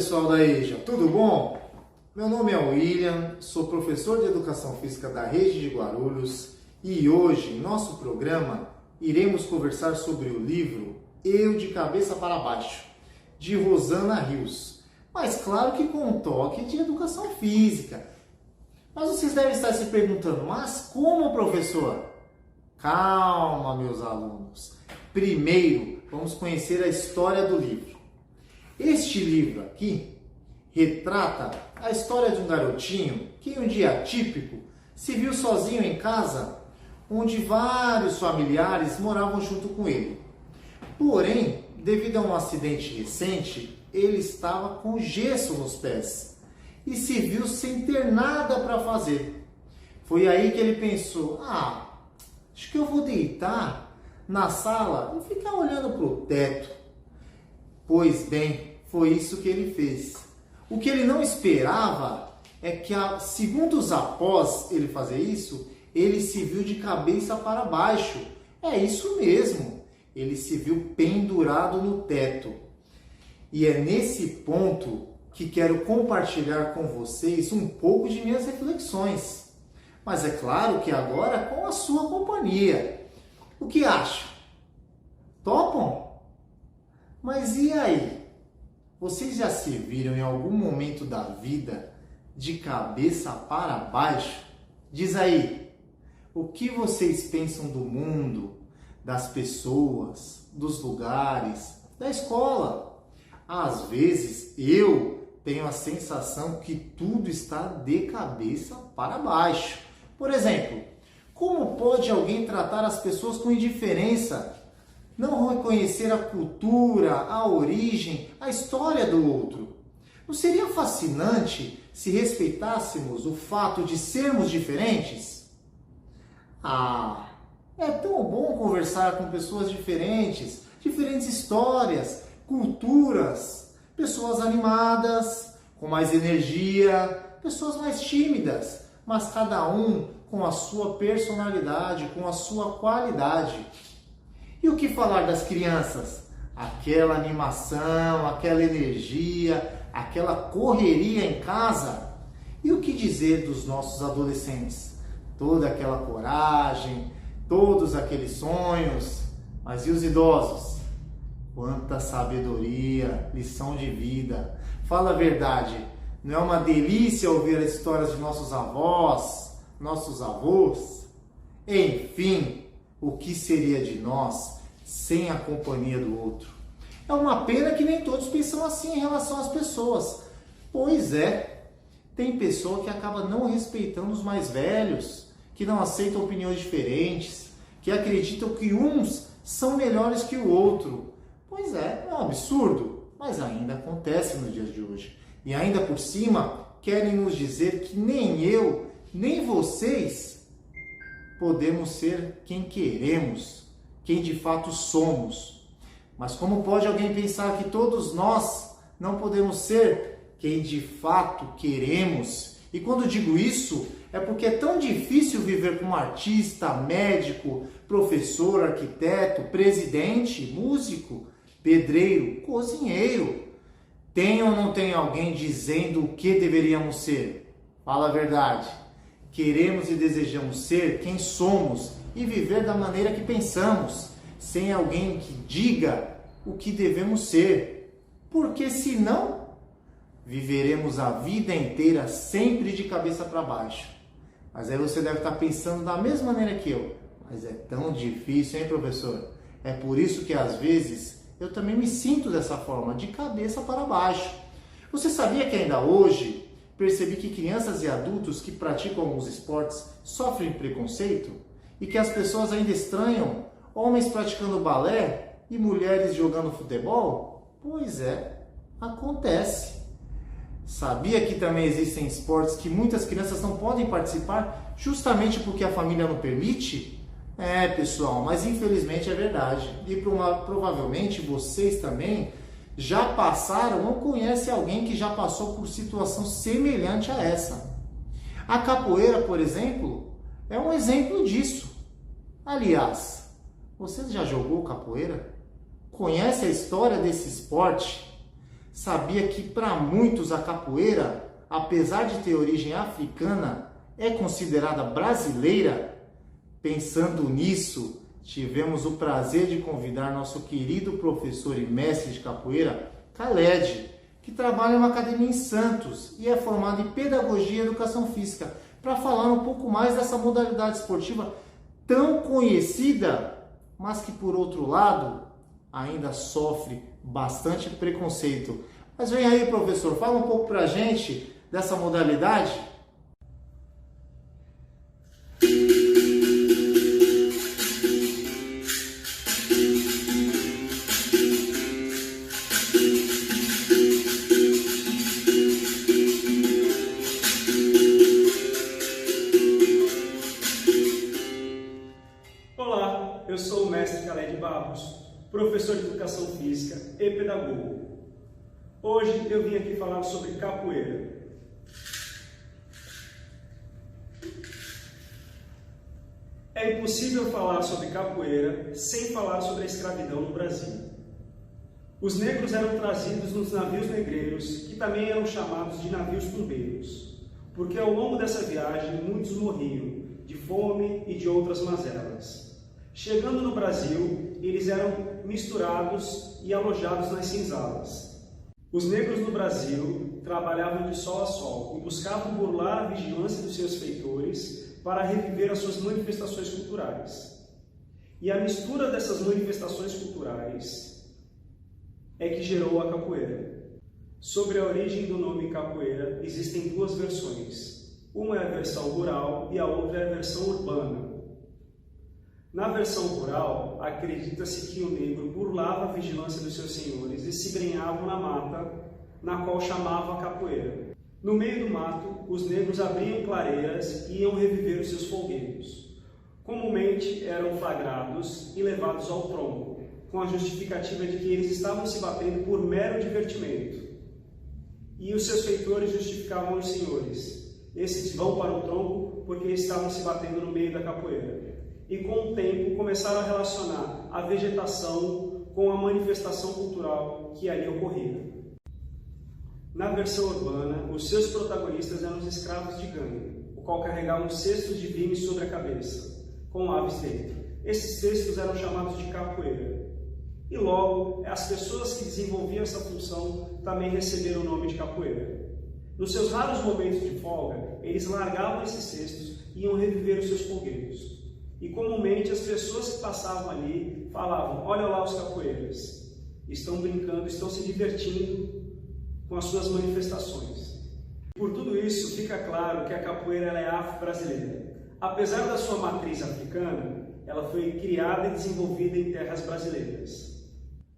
pessoal da EJA, tudo bom? Meu nome é William, sou professor de Educação Física da Rede de Guarulhos e hoje, em nosso programa, iremos conversar sobre o livro Eu de Cabeça para Baixo, de Rosana Rios, mas claro que com um toque de Educação Física. Mas vocês devem estar se perguntando, mas como, professor? Calma, meus alunos. Primeiro, vamos conhecer a história do livro. Este livro aqui retrata a história de um garotinho que em um dia típico se viu sozinho em casa, onde vários familiares moravam junto com ele. Porém, devido a um acidente recente, ele estava com gesso nos pés e se viu sem ter nada para fazer. Foi aí que ele pensou, acho que eu vou deitar na sala e ficar olhando para o teto. Pois bem, foi isso que ele fez. O que ele não esperava é que, segundos após ele fazer isso, ele se viu de cabeça para baixo. É isso mesmo, ele se viu pendurado no teto. E é nesse ponto que quero compartilhar com vocês um pouco de minhas reflexões. Mas é claro que agora com a sua companhia. O que acham? Topam? Mas e aí? Vocês já se viram em algum momento da vida de cabeça para baixo? Diz aí, o que vocês pensam do mundo, das pessoas, dos lugares, da escola? Às vezes eu tenho a sensação que tudo está de cabeça para baixo. Por exemplo, como pode alguém tratar as pessoas com indiferença? Não reconhecer a cultura, a origem, a história do outro. Não seria fascinante se respeitássemos o fato de sermos diferentes? É tão bom conversar com pessoas diferentes, diferentes histórias, culturas, pessoas animadas, com mais energia, pessoas mais tímidas, mas cada um com a sua personalidade, com a sua qualidade. E o que falar das crianças? Aquela animação, aquela energia, aquela correria em casa. E o que dizer dos nossos adolescentes? Toda aquela coragem, todos aqueles sonhos. Mas e os idosos? Quanta sabedoria, lição de vida. Fala a verdade, não é uma delícia ouvir as histórias de nossos avós, nossos avós? Enfim, o que seria de nós sem a companhia do outro? É uma pena que nem todos pensam assim em relação às pessoas. Pois é, tem pessoa que acaba não respeitando os mais velhos, que não aceitam opiniões diferentes, que acreditam que uns são melhores que o outro. Pois é um absurdo, mas ainda acontece nos dias de hoje. E ainda por cima, querem nos dizer que nem eu, nem vocês podemos ser quem queremos, quem de fato somos. Mas como pode alguém pensar que todos nós não podemos ser quem de fato queremos? E quando digo isso, é porque é tão difícil viver como artista, médico, professor, arquiteto, presidente, músico, pedreiro, cozinheiro. Tem ou não tem alguém dizendo o que deveríamos ser? Fala a verdade. Queremos e desejamos ser quem somos e viver da maneira que pensamos, sem alguém que diga o que devemos ser. Porque senão, viveremos a vida inteira sempre de cabeça para baixo. Mas aí você deve estar pensando da mesma maneira que eu. Mas é tão difícil, hein, professor? É por isso que às vezes eu também me sinto dessa forma, de cabeça para baixo. Você sabia que ainda hoje percebi que crianças e adultos que praticam alguns esportes sofrem preconceito e que as pessoas ainda estranham homens praticando balé e mulheres jogando futebol? Pois é, acontece. Sabia que também existem esportes que muitas crianças não podem participar justamente porque a família não permite? Pessoal, mas infelizmente é verdade. E provavelmente vocês também já passaram ou conhecem alguém que já passou por situação semelhante a essa. A capoeira, por exemplo, é um exemplo disso. Aliás, você já jogou capoeira? Conhece a história desse esporte? Sabia que para muitos a capoeira, apesar de ter origem africana, é considerada brasileira? Pensando nisso, tivemos o prazer de convidar nosso querido professor e mestre de capoeira, Khaled, que trabalha em uma academia em Santos e é formado em Pedagogia e Educação Física, para falar um pouco mais dessa modalidade esportiva tão conhecida, mas que por outro lado ainda sofre bastante preconceito. Mas vem aí, professor, fala um pouco pra gente dessa modalidade. Olá, eu sou o mestre Khaled Barros, professor de Educação Física e pedagogo. Hoje eu vim aqui falar sobre capoeira. É impossível falar sobre capoeira sem falar sobre a escravidão no Brasil. Os negros eram trazidos nos navios negreiros, que também eram chamados de navios tumbeiros, porque ao longo dessa viagem muitos morriam de fome e de outras mazelas. Chegando no Brasil, eles eram misturados e alojados nas senzalas. Os negros no Brasil trabalhavam de sol a sol e buscavam burlar a vigilância dos seus feitores para reviver as suas manifestações culturais. E a mistura dessas manifestações culturais é que gerou a capoeira. Sobre a origem do nome capoeira, existem duas versões. Uma é a versão rural e a outra é a versão urbana. Na versão rural, acredita-se que o negro burlava a vigilância dos seus senhores e se embrenhava na mata, na qual chamava capoeira. No meio do mato, os negros abriam clareiras e iam reviver os seus folguedos. Comumente eram flagrados e levados ao tronco, com a justificativa de que eles estavam se batendo por mero divertimento. E os seus feitores justificavam os senhores. Esses vão para o tronco porque estavam se batendo no meio da capoeira. E com o tempo começaram a relacionar a vegetação com a manifestação cultural que ali ocorria. Na versão urbana, os seus protagonistas eram os escravos de ganho, o qual carregavam cestos de vime sobre a cabeça, com aves dentro. Esses cestos eram chamados de capoeira. E logo, as pessoas que desenvolviam essa função também receberam o nome de capoeira. Nos seus raros momentos de folga, eles largavam esses cestos e iam reviver os seus folguedos. E comumente as pessoas que passavam ali falavam: olha lá os capoeiras, estão brincando, estão se divertindo com as suas manifestações. Por tudo isso, fica claro que a capoeira ela é afro-brasileira. Apesar da sua matriz africana, ela foi criada e desenvolvida em terras brasileiras.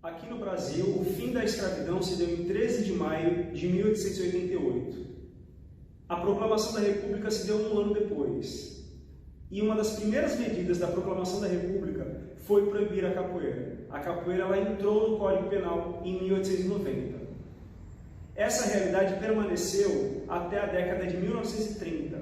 Aqui no Brasil, o fim da escravidão se deu em 13 de maio de 1888. A proclamação da República se deu um ano depois. E uma das primeiras medidas da proclamação da República foi proibir a capoeira. A capoeira ela entrou no Código Penal em 1890. Essa realidade permaneceu até a década de 1930.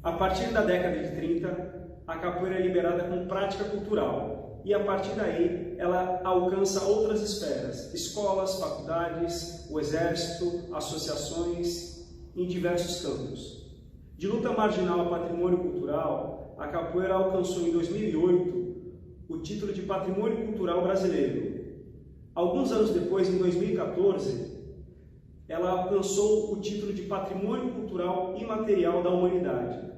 A partir da década de 30, a capoeira é liberada como prática cultural. E a partir daí, ela alcança outras esferas: escolas, faculdades, o exército, associações, em diversos campos. De luta marginal a patrimônio cultural, a capoeira alcançou em 2008 o título de Patrimônio Cultural Brasileiro. Alguns anos depois, em 2014, ela alcançou o título de Patrimônio Cultural Imaterial da Humanidade.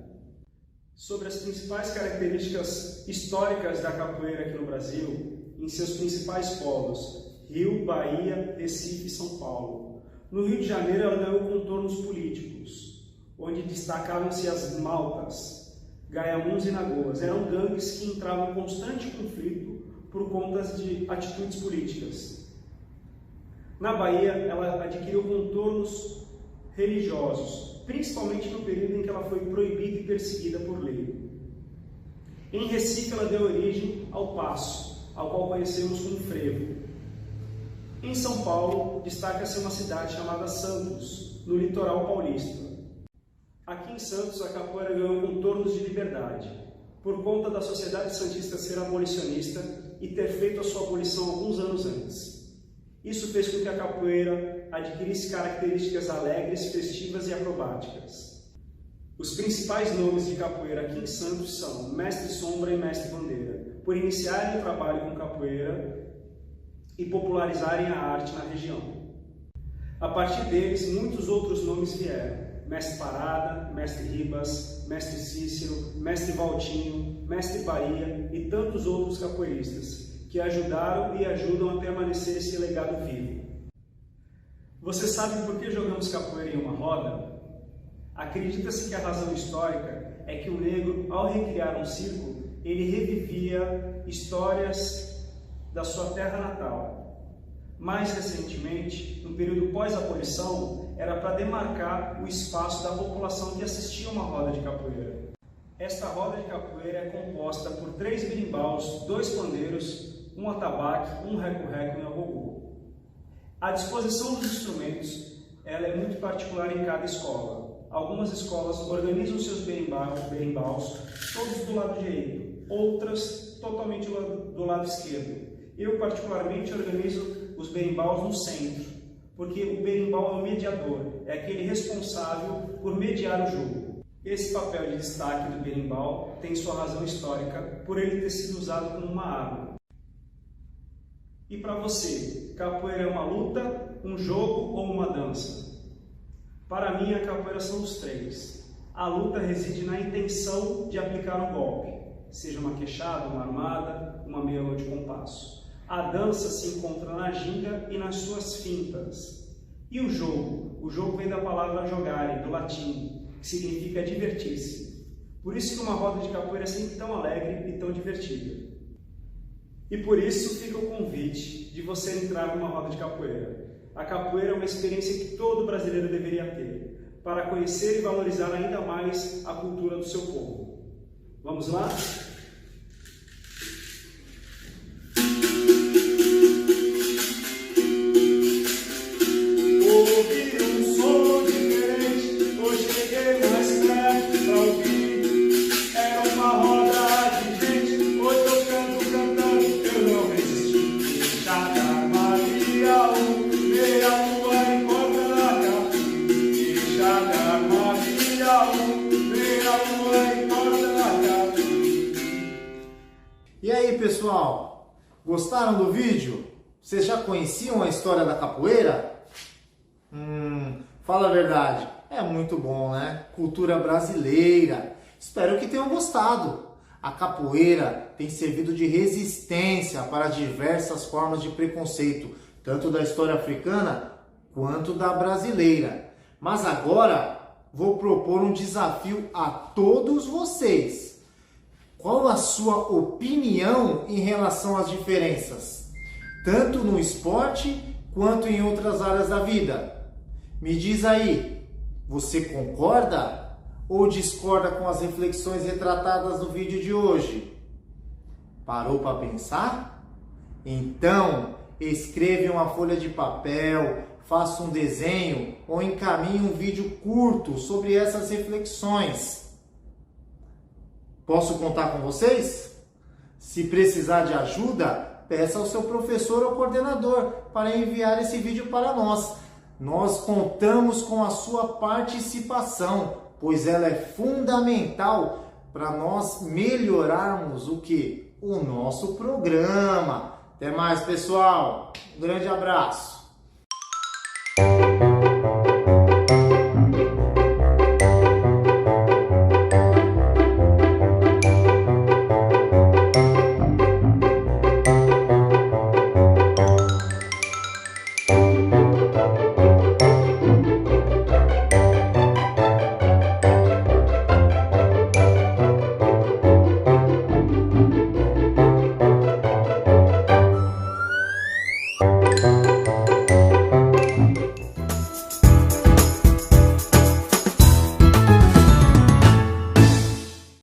Sobre as principais características históricas da capoeira aqui no Brasil, em seus principais polos, Rio, Bahia, Recife e São Paulo. No Rio de Janeiro, ela ganhou contornos políticos, onde destacavam-se as maltas, Gaiamuns e Nagoas. Eram gangues que entravam em constante conflito por conta de atitudes políticas. Na Bahia, ela adquiriu contornos religiosos, principalmente no período em que ela foi proibida e perseguida por lei. Em Recife, ela deu origem ao passo, ao qual conhecemos como frevo. Em São Paulo, destaca-se uma cidade chamada Santos, no litoral paulista. Aqui em Santos, a capoeira ganhou contornos de liberdade, por conta da sociedade santista ser abolicionista e ter feito a sua abolição alguns anos antes. Isso fez com que a capoeira adquirisse características alegres, festivas e acrobáticas. Os principais nomes de capoeira aqui em Santos são Mestre Sombra e Mestre Bandeira, por iniciarem o trabalho com capoeira e popularizarem a arte na região. A partir deles, muitos outros nomes vieram: Mestre Parada, Mestre Ribas, Mestre Cícero, Mestre Valtinho, Mestre Bahia e tantos outros capoeiristas, que ajudaram e ajudam a permanecer esse legado vivo. Você sabe por que jogamos capoeira em uma roda? Acredita-se que a razão histórica é que o negro, ao recriar um círculo, ele revivia histórias da sua terra natal. Mais recentemente, no período pós-abolição, era para demarcar o espaço da população que assistia a uma roda de capoeira. Esta roda de capoeira é composta por 3 berimbaus, 2 pandeiros, um atabaque, um reco-reco e um agogô. A disposição dos instrumentos ela é muito particular em cada escola. Algumas escolas organizam seus berimbaus todos do lado direito, outras totalmente do lado esquerdo. Eu, particularmente, organizo os berimbaus no centro, porque o berimbau é o mediador, é aquele responsável por mediar o jogo. Esse papel de destaque do berimbau tem sua razão histórica por ele ter sido usado como uma arma. E para você, capoeira é uma luta, um jogo ou uma dança? Para mim, a capoeira são os 3. A luta reside na intenção de aplicar um golpe, seja uma queixada, uma armada, uma meia-lua de compasso. A dança se encontra na ginga e nas suas fintas. E o jogo? O jogo vem da palavra jogare, do latim, que significa divertir-se. Por isso que uma roda de capoeira é sempre tão alegre e tão divertida. E por isso fica o convite de você entrar numa roda de capoeira. A capoeira é uma experiência que todo brasileiro deveria ter, para conhecer e valorizar ainda mais a cultura do seu povo. Vamos lá? E aí, pessoal, gostaram do vídeo? Vocês já conheciam a história da capoeira? Fala a verdade, é muito bom, né? Cultura brasileira. Espero que tenham gostado. A capoeira tem servido de resistência para diversas formas de preconceito, tanto da história africana quanto da brasileira. Mas agora vou propor um desafio a todos vocês. Qual a sua opinião em relação às diferenças, tanto no esporte quanto em outras áreas da vida? Me diz aí, você concorda ou discorda com as reflexões retratadas no vídeo de hoje? Parou para pensar? Então, escreva em uma folha de papel, faça um desenho ou encaminhe um vídeo curto sobre essas reflexões. Posso contar com vocês? Se precisar de ajuda, peça ao seu professor ou coordenador para enviar esse vídeo para nós. Nós contamos com a sua participação, pois ela é fundamental para nós melhorarmos o que? O nosso programa. Até mais, pessoal. Um grande abraço.